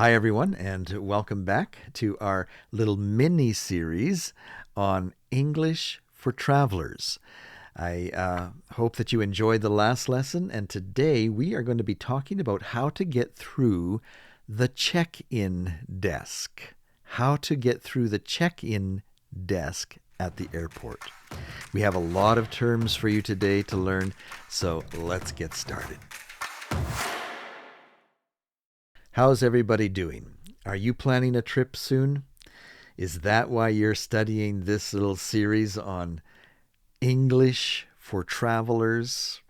Hi, everyone, and welcome back to our little mini series on English for Travelers. I hope that you enjoyed the last lesson, and today we are going to be talking about how to get through the check-in desk. How to get through the check-in desk at the airport. We have a lot of terms for you today to learn, so let's get started. How's everybody doing? Are you planning a trip soon? Is that why you're studying this little series on English for travelers?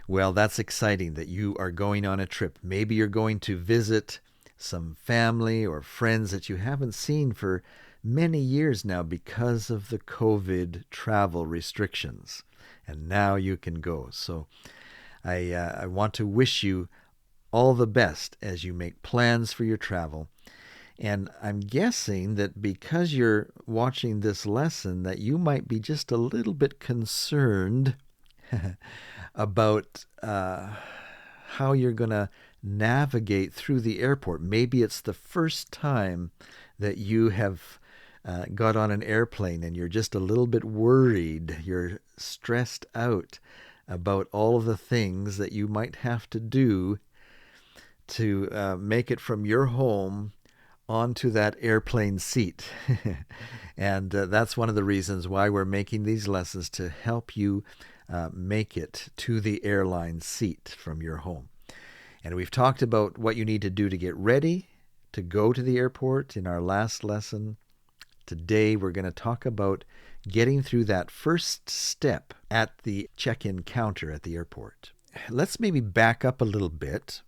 Well, that's exciting that you are going on a trip. Maybe you're going to visit some family or friends that you haven't seen for many years now because of the COVID travel restrictions. And now you can go. So I want to wish you all the best as you make plans for your travel. And I'm guessing that because you're watching this lesson that you might be just a little bit concerned about how you're going to navigate through the airport. Maybe it's the first time that you have got on an airplane and you're just a little bit worried. You're stressed out about all of the things that you might have to do to make it from your home onto that airplane seat. And that's one of the reasons why we're making these lessons, to help you make it to the airline seat from your home. And we've talked about what you need to do to get ready to go to the airport in our last lesson. Today we're going to talk about getting through that first step at the check-in counter at the airport. Let's maybe back up a little bit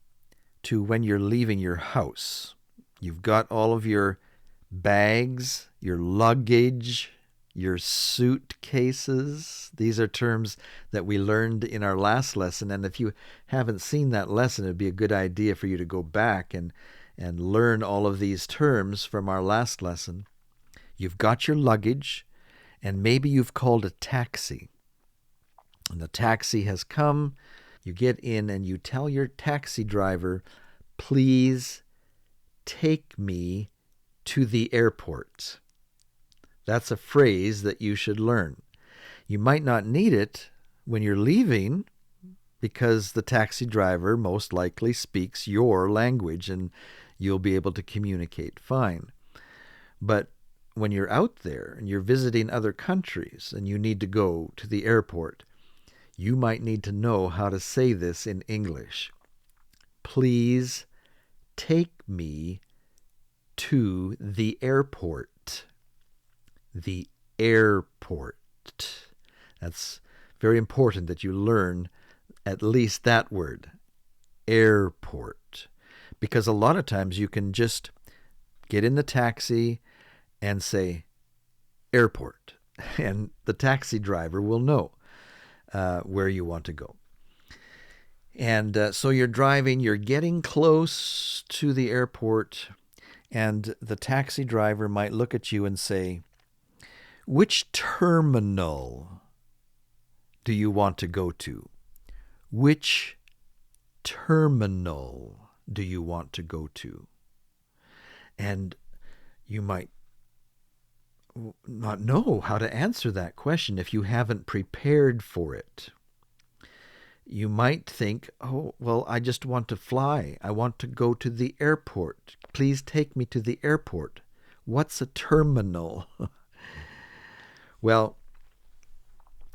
to when you're leaving your house. You've got all of your bags, your luggage, your suitcases. These are terms that we learned in our last lesson. And if you haven't seen that lesson, it'd be a good idea for you to go back and learn all of these terms from our last lesson. You've got your luggage, and maybe you've called a taxi. And the taxi has come. You get in and you tell your taxi driver, please take me to the airport. That's a phrase that you should learn. You might not need it when you're leaving because the taxi driver most likely speaks your language and you'll be able to communicate fine. But when you're out there and you're visiting other countries and you need to go to the airport, you might need to know how to say this in English. Please take me to the airport. The airport. That's very important that you learn at least that word, airport. Because a lot of times you can just get in the taxi and say airport, and the taxi driver will know where you want to go. And so you're driving, you're getting close to the airport, and the taxi driver might look at you and say, which terminal do you want to go to? Which terminal do you want to go to? And you might not know how to answer that question if you haven't prepared for it. You might think, oh, well, I just want to fly. I want to go to the airport. Please take me to the airport. What's a terminal? Well,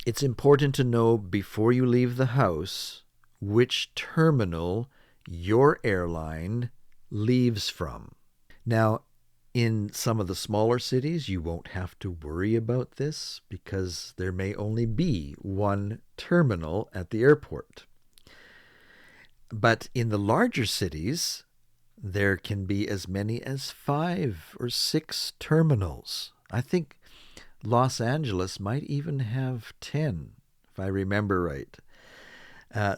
it's important to know before you leave the house which terminal your airline leaves from. Now, in some of the smaller cities, you won't have to worry about this because there may only be one terminal at the airport. But in the larger cities, there can be as many as 5 or 6 terminals. I think Los Angeles might even have 10, if I remember right.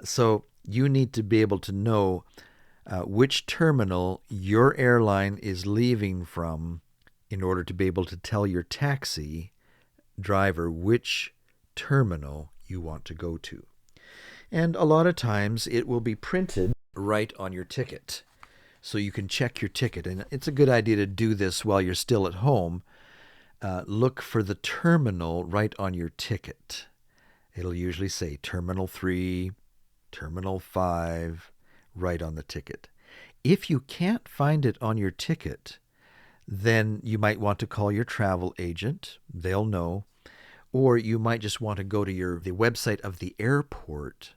So you need to be able to know which terminal your airline is leaving from in order to be able to tell your taxi driver which terminal you want to go to. And a lot of times it will be printed right on your ticket. so you can check your ticket. And it's a good idea to do this while you're still at home. Look for the terminal right on your ticket. It'll usually say Terminal 3, Terminal 5, right on the ticket. If you can't find it on your ticket, then you might want to call your travel agent. They'll know. Or you might just want to go to the website of the airport,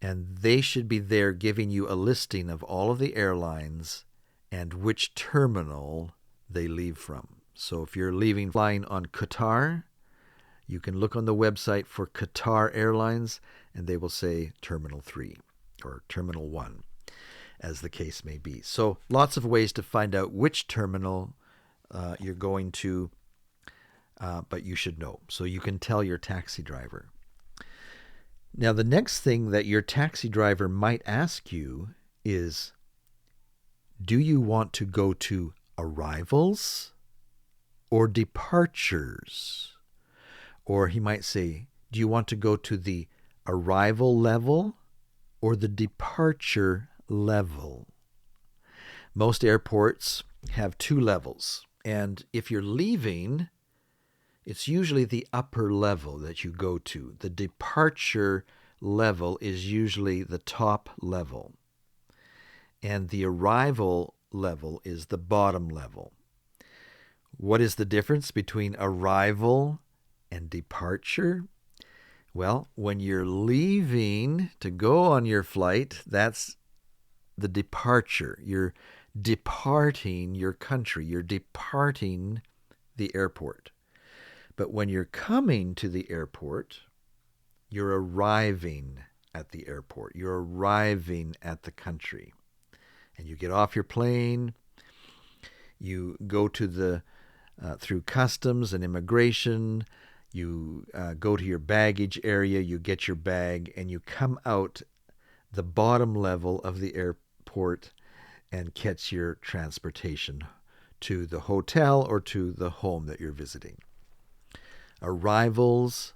and they should be there giving you a listing of all of the airlines and which terminal they leave from. So if you're flying on Qatar, you can look on the website for Qatar Airlines, and they will say Terminal 3 or Terminal 1, as the case may be. So lots of ways to find out which terminal you're going to, but you should know. So you can tell your taxi driver. Now, the next thing that your taxi driver might ask you is, do you want to go to arrivals or departures? Or he might say, do you want to go to the arrival level or the departure level? Most airports have 2 levels. And if you're leaving, it's usually the upper level that you go to. The departure level is usually the top level. And the arrival level is the bottom level. What is the difference between arrival and departure? Well, when you're leaving to go on your flight, that's the departure. You're departing your country. You're departing the airport. But when you're coming to the airport, you're arriving at the airport. You're arriving at the country. And you get off your plane. You go to through customs and immigration. You go to your baggage area, you get your bag, and you come out the bottom level of the airport and catch your transportation to the hotel or to the home that you're visiting. Arrivals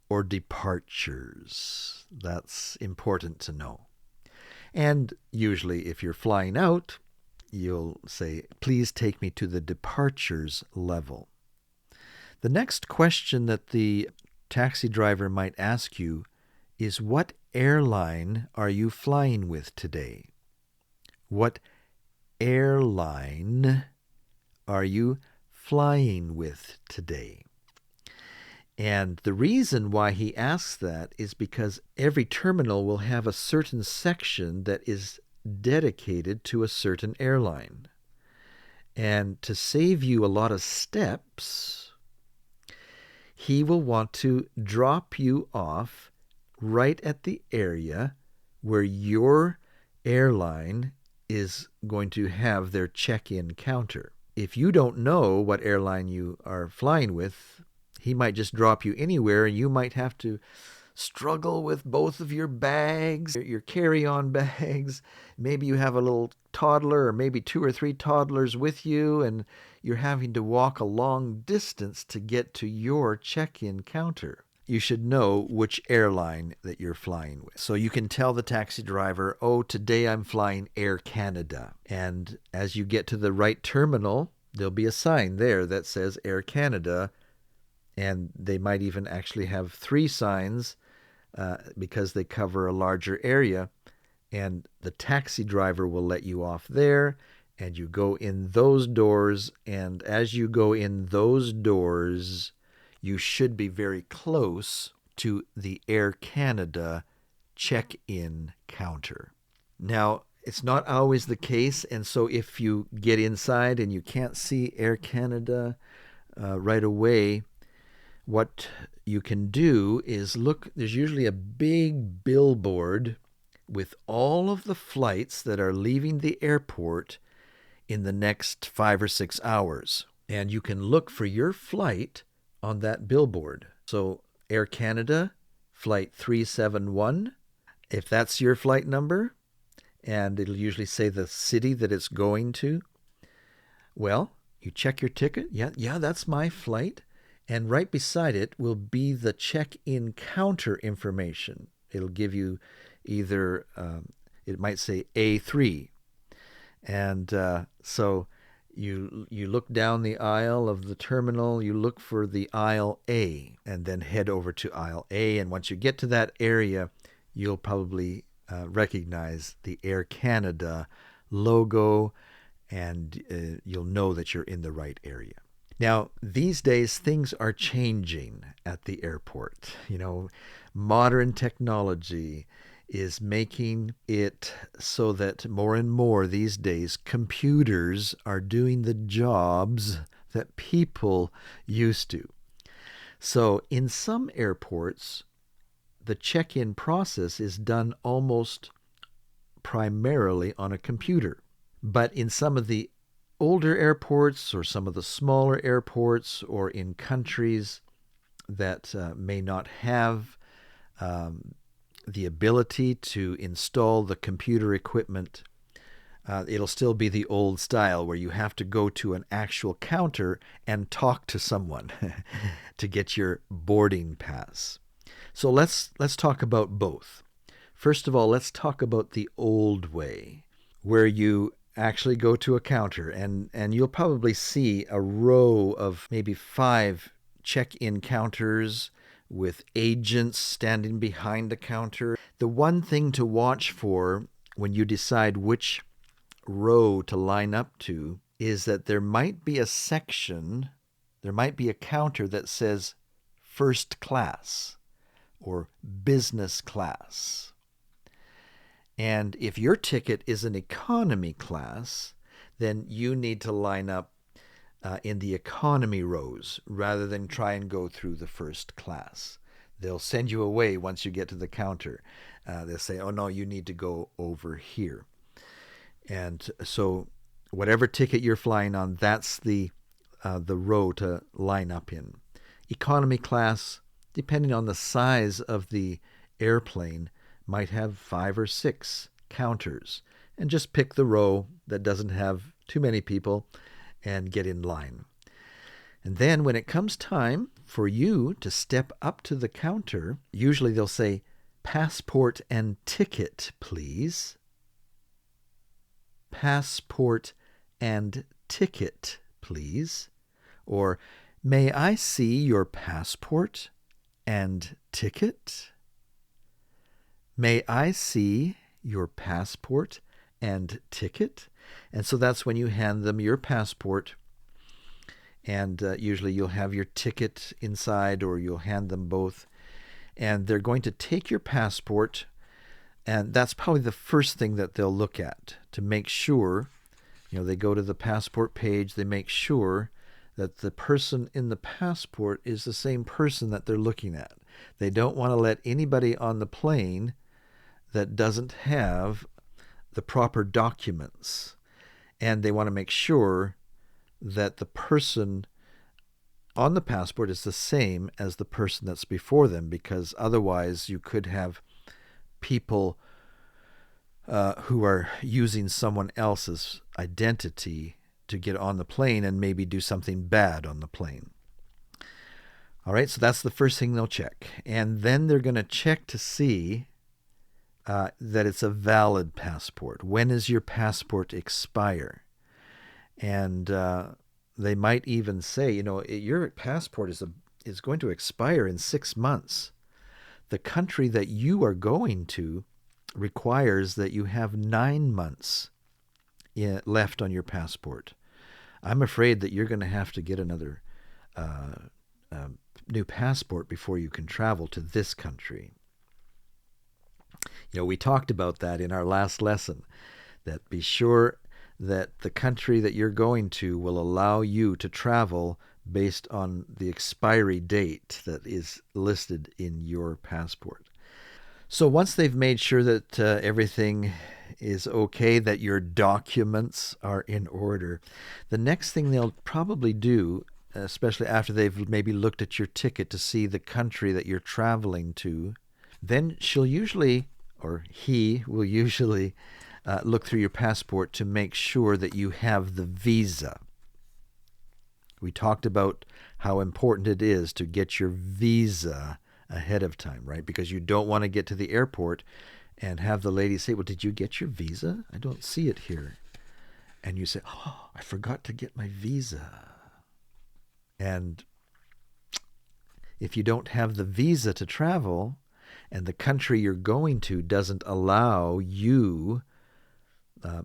or departures. That's important to know. And usually if you're flying out, you'll say, please take me to the departures level. The next question that the taxi driver might ask you is, what airline are you flying with today? What airline are you flying with today? And the reason why he asks that is because every terminal will have a certain section that is dedicated to a certain airline. And to save you a lot of steps, he will want to drop you off right at the area where your airline is going to have their check-in counter. If you don't know what airline you are flying with, he might just drop you anywhere, and you might have to struggle with both of your bags, your carry-on bags. Maybe you have a little toddler or maybe 2 or 3 toddlers with you, and you're having to walk a long distance to get to your check-in counter. You should know which airline that you're flying with. So you can tell the taxi driver, oh, today I'm flying Air Canada. And as you get to the right terminal, there'll be a sign there that says Air Canada. And they might even actually have 3 signs because they cover a larger area. And the taxi driver will let you off there, and you go in those doors. And as you go in those doors, you should be very close to the Air Canada check-in counter. Now, it's not always the case, and so if you get inside and you can't see Air Canada right away, what you can do is look. There's usually a big billboard with all of the flights that are leaving the airport in the next 5 or 6 hours. And you can look for your flight on that billboard. So Air Canada, flight 371, if that's your flight number, and it'll usually say the city that it's going to, well, you check your ticket. Yeah, that's my flight. And right beside it will be the check-in counter information. It'll give you either, it might say A3, And so you look down the aisle of the terminal, you look for the aisle A, and then head over to aisle A. And once you get to that area, you'll probably recognize the Air Canada logo, and you'll know that you're in the right area. Now, these days, things are changing at the airport. Modern technology is making it so that more and more these days, computers are doing the jobs that people used to. So, in some airports, the check-in process is done almost primarily on a computer. But in some of the older airports or some of the smaller airports or in countries that may not have the ability to install the computer equipment, it'll still be the old style where you have to go to an actual counter and talk to someone to get your boarding pass. So let's talk about both. First of all, let's talk about the old way, where you actually go to a counter, and you'll probably see a row of maybe 5 check-in counters with agents standing behind the counter. The one thing to watch for when you decide which row to line up to is that there might be a section, there might be a counter that says first class or business class. And if your ticket is an economy class, then you need to line up in the economy rows rather than try and go through the first class. They'll send you away once you get to the counter. They'll say, oh no, you need to go over here. And so whatever ticket you're flying on, that's the row to line up in. Economy class, depending on the size of the airplane, might have 5 or 6 counters, and just pick the row that doesn't have too many people and get in line. And then when it comes time for you to step up to the counter, usually they'll say, passport and ticket, please. Passport and ticket, please. Or, may I see your passport and ticket? May I see your passport and ticket? And so that's when you hand them your passport, and usually you'll have your ticket inside, or you'll hand them both. And they're going to take your passport, and that's probably the first thing that they'll look at to make sure, they go to the passport page, they make sure that the person in the passport is the same person that they're looking at. They don't want to let anybody on the plane that doesn't have the proper documents. And they want to make sure that the person on the passport is the same as the person that's before them, because otherwise you could have people who are using someone else's identity to get on the plane and maybe do something bad on the plane. All right, so that's the first thing they'll check. And then they're going to check to see that it's a valid passport. When does your passport expire? And they might even say, your passport is going to expire in 6 months. The country that you are going to requires that you have 9 months left on your passport. I'm afraid that you're going to have to get another new passport before you can travel to this country. We talked about that in our last lesson, that be sure that the country that you're going to will allow you to travel based on the expiry date that is listed in your passport. So once they've made sure that everything is okay, that your documents are in order, the next thing they'll probably do, especially after they've maybe looked at your ticket to see the country that you're traveling to, then he will usually look through your passport to make sure that you have the visa. We talked about how important it is to get your visa ahead of time, right? Because you don't want to get to the airport and have the lady say, well, did you get your visa? I don't see it here. and you say, "Oh, I forgot to get my visa." And if you don't have the visa to travel, and the country you're going to doesn't allow you,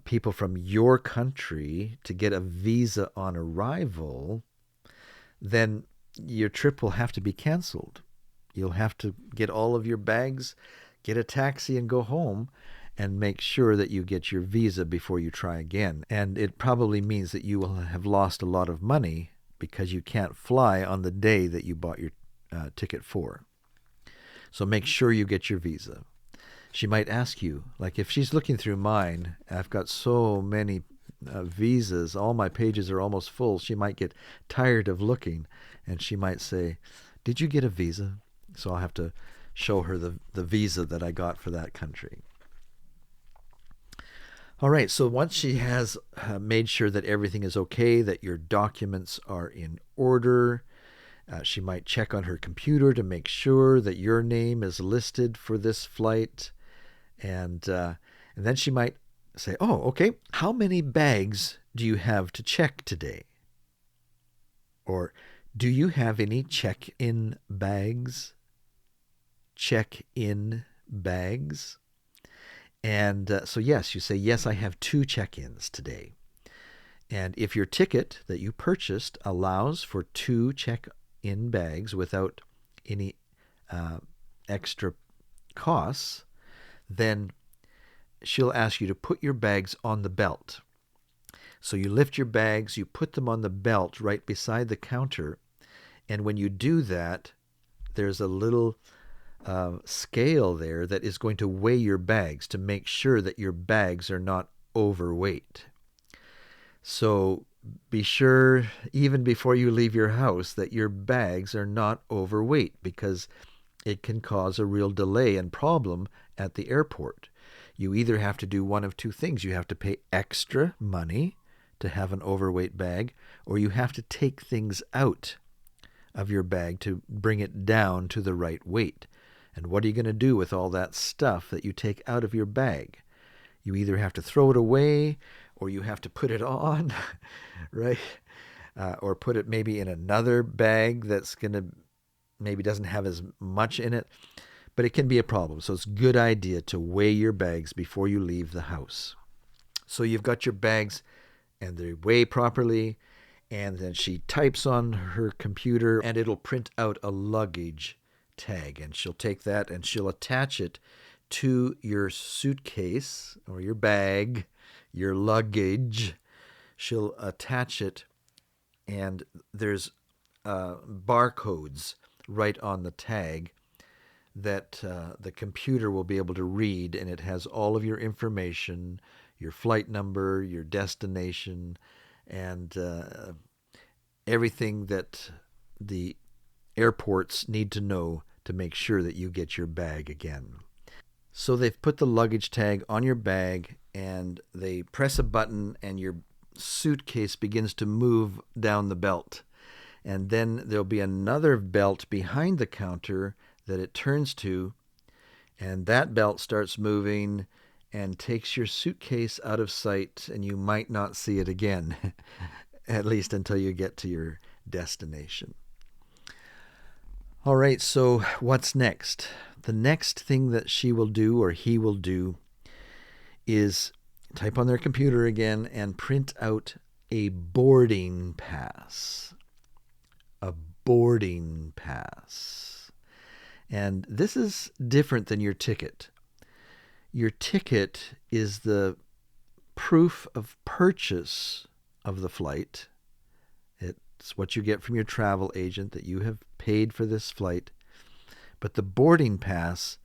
people from your country, to get a visa on arrival, then your trip will have to be canceled. You'll have to get all of your bags, get a taxi, and go home, and make sure that you get your visa before you try again. And it probably means that you will have lost a lot of money because you can't fly on the day that you bought your ticket for. So make sure you get your visa. She might ask you, like if she's looking through mine, I've got so many visas, all my pages are almost full. She might get tired of looking, and she might say, "Did you get a visa?" So I'll have to show her the visa that I got for that country. All right, so once she has made sure that everything is okay, that your documents are in order, she might check on her computer to make sure that your name is listed for this flight. And then she might say, "Oh, okay, how many bags do you have to check today?" Or, "Do you have any check-in bags?" Check-in bags. And so yes, you say, "Yes, I have 2 check-ins today." And if your ticket that you purchased allows for 2 check-in bags without any extra costs, then she'll ask you to put your bags on the belt. So you lift your bags, you put them on the belt right beside the counter, and when you do that, there's a little scale there that is going to weigh your bags to make sure that your bags are not overweight. So be sure, even before you leave your house, that your bags are not overweight, because it can cause a real delay and problem at the airport. You either have to do one of 2 things. You have to pay extra money to have an overweight bag, or you have to take things out of your bag to bring it down to the right weight. And what are you going to do with all that stuff that you take out of your bag? You either have to throw it away, or you have to put it on, right? Or put it maybe in another bag that's going to maybe doesn't have as much in it. But it can be a problem. So it's a good idea to weigh your bags before you leave the house. So you've got your bags and they weigh properly, and then she types on her computer and it'll print out a luggage tag, and she'll take that and she'll attach it to your suitcase or your bag, your luggage. She'll attach it, and there's barcodes right on the tag that the computer will be able to read, and it has all of your information, your flight number, your destination, and everything that the airports need to know to make sure that you get your bag again. So they've put the luggage tag on your bag, and they press a button, and your suitcase begins to move down the belt. And then there'll be another belt behind the counter that it turns to, and that belt starts moving and takes your suitcase out of sight, and you might not see it again, at least until you get to your destination. All right, so what's next? The next thing that she will do, or he will do, is type on their computer again and print out a boarding pass. A boarding pass. And this is different than your ticket. Your ticket is the proof of purchase of the flight. It's what you get from your travel agent, that you have paid for this flight. But the boarding pass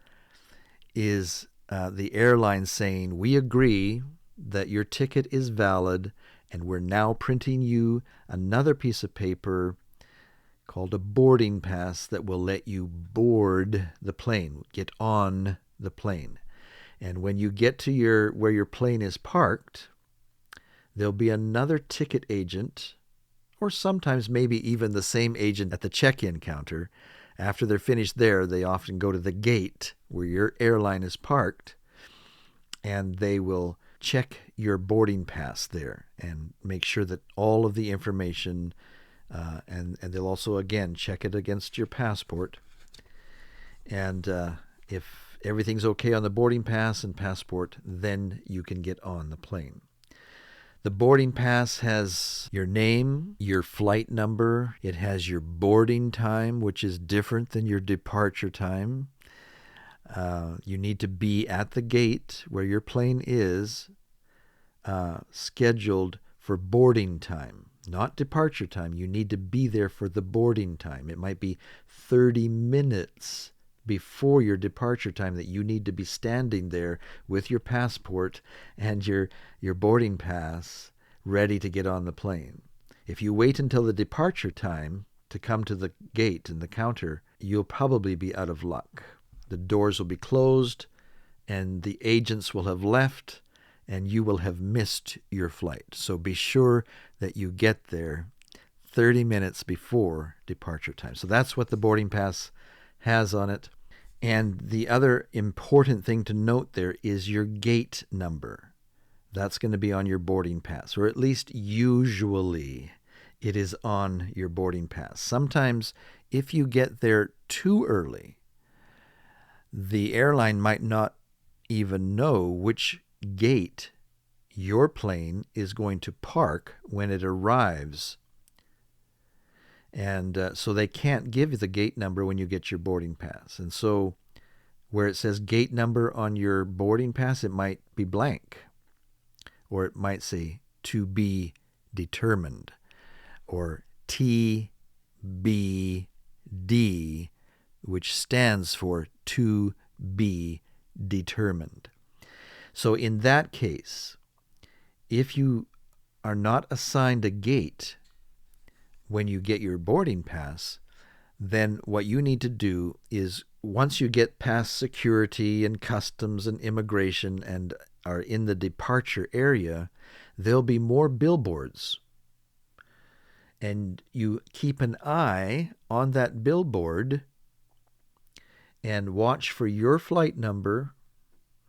is the airline saying, "We agree that your ticket is valid, and we're now printing you another piece of paper called a boarding pass that will let you board the plane, get on the plane." And when you get to where your plane is parked, there'll be another ticket agent, or sometimes maybe even the same agent at the check-in counter. After they're finished there, they often go to the gate where your airline is parked, and they will check your boarding pass there and make sure that all of the information, and they'll also, again, check it against your passport. And if everything's okay on the boarding pass and passport, then you can get on the plane. The boarding pass has your name, your flight number. It has your boarding time, which is different than your departure time. You need to be at the gate where your plane is, scheduled for boarding time, not departure time. You need to be there for the boarding time. It might be 30 minutes before your departure time that you need to be standing there with your passport and your boarding pass ready to get on the plane. If you wait until the departure time to come to the gate and the counter, you'll probably be out of luck. The doors will be closed and the agents will have left and you will have missed your flight. So be sure that you get there 30 minutes before departure time. So that's what the boarding pass has on it. And the other important thing to note there is your gate number. That's going to be on your boarding pass, or at least usually it is on your boarding pass. Sometimes if you get there too early, the airline might not even know which gate your plane is going to park when it arrives. And so they can't give you the gate number when you get your boarding pass. And so where it says gate number on your boarding pass, it might be blank. Or it might say to be determined. Or TBD, which stands for to be determined. So in that case, if you are not assigned a gate when you get your boarding pass, then what you need to do is once you get past security and customs and immigration and are in the departure area, there'll be more billboards. And you keep an eye on that billboard and watch for your flight number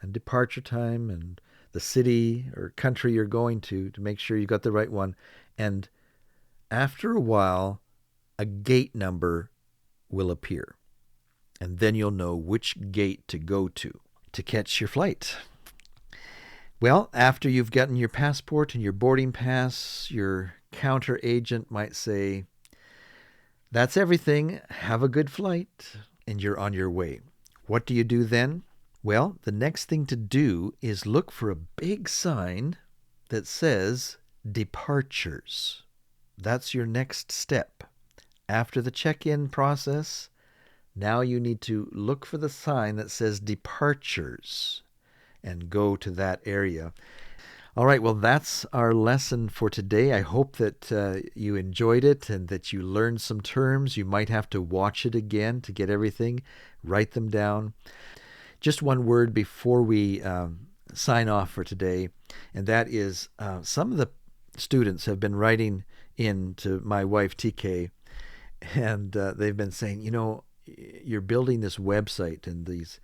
and departure time and the city or country you're going to make sure you got the right one. And after a while, a gate number will appear. And then you'll know which gate to go to catch your flight. Well, after you've gotten your passport and your boarding pass, your counter agent might say, "That's everything. Have a good flight." And you're on your way. What do you do then? Well, the next thing to do is look for a big sign that says departures. That's your next step. After the check-in process, now you need to look for the sign that says departures and go to that area. All right, well, that's our lesson for today. I hope that you enjoyed it and that you learned some terms. You might have to watch it again to get everything. Write them down. Just one word before we sign off for today, and that is some of the students have been writing in to my wife, TK, and they've been saying, you're building this website and this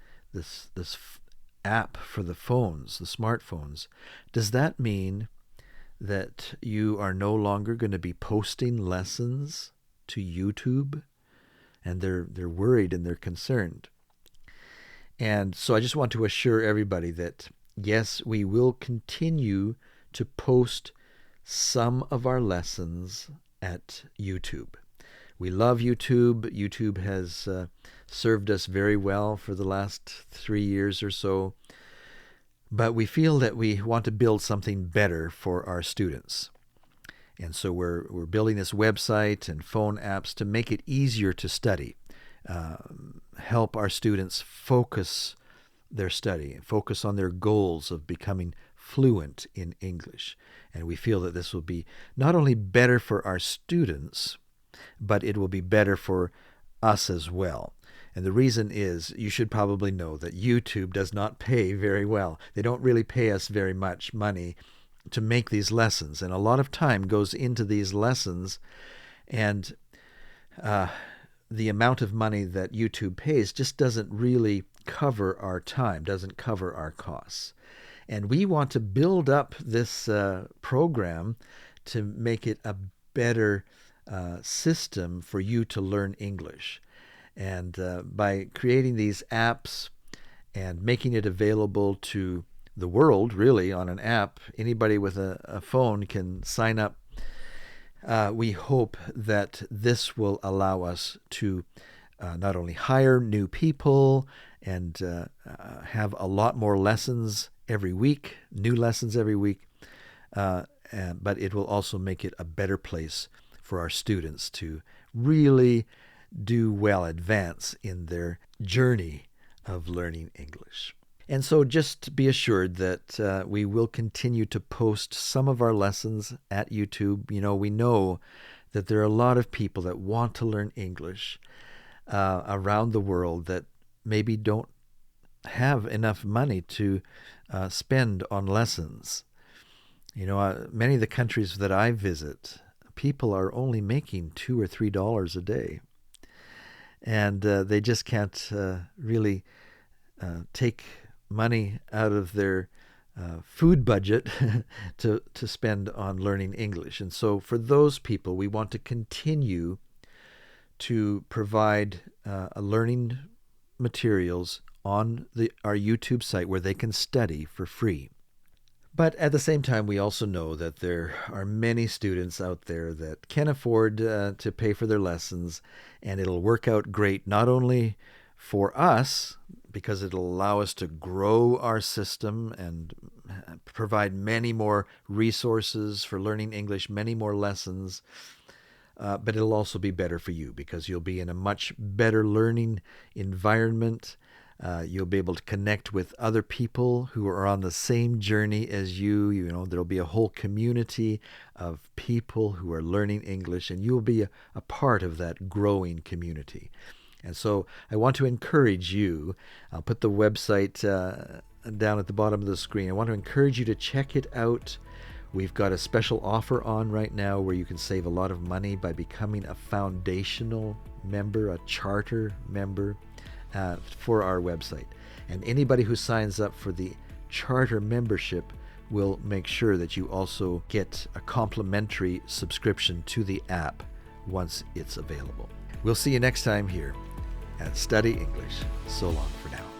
app for the phones, the smartphones. Does that mean that you are no longer going to be posting lessons to YouTube? And they're worried and they're concerned. And so I just want to assure everybody that, yes, we will continue to post some of our lessons at YouTube. We love YouTube. YouTube has served us very well for the last 3 years or so. But we feel that we want to build something better for our students. And so we're building this website and phone apps to make it easier to study, help our students focus their study, focus on their goals of becoming fluent in English. And we feel that this will be not only better for our students, but it will be better for us as well. And the reason is, you should probably know that YouTube does not pay very well. They don't really pay us very much money to make these lessons. And a lot of time goes into these lessons, and the amount of money that YouTube pays just doesn't really cover our time, doesn't cover our costs. And we want to build up this program to make it a better system for you to learn English. And by creating these apps and making it available to the world, really, on an app, anybody with a phone can sign up. We hope that this will allow us to not only hire new people and have a lot more lessons every week, new lessons every week, but it will also make it a better place for our students to really do well, advance in their journey of learning English. And so just be assured that we will continue to post some of our lessons at YouTube. We know that there are a lot of people that want to learn English around the world that maybe don't have enough money to spend on lessons. Many of the countries that I visit, people are only making $2 or $3 a day. And they just can't really take money out of their food budget to spend on learning English. And so for those people, we want to continue to provide learning materials on our YouTube site where they can study for free. But at the same time, we also know that there are many students out there that can afford to pay for their lessons, and it'll work out great not only for us, because it'll allow us to grow our system and provide many more resources for learning English, many more lessons, but it'll also be better for you because you'll be in a much better learning environment. You'll be able to connect with other people who are on the same journey as you. There'll be a whole community of people who are learning English, and you'll be a part of that growing community. And so I want to encourage you. I'll put the website down at the bottom of the screen. I want to encourage you to check it out. We've got a special offer on right now where you can save a lot of money by becoming a foundational member, a charter member for our website. And anybody who signs up for the charter membership will make sure that you also get a complimentary subscription to the app once it's available. We'll see you next time here at Study English. So long for now.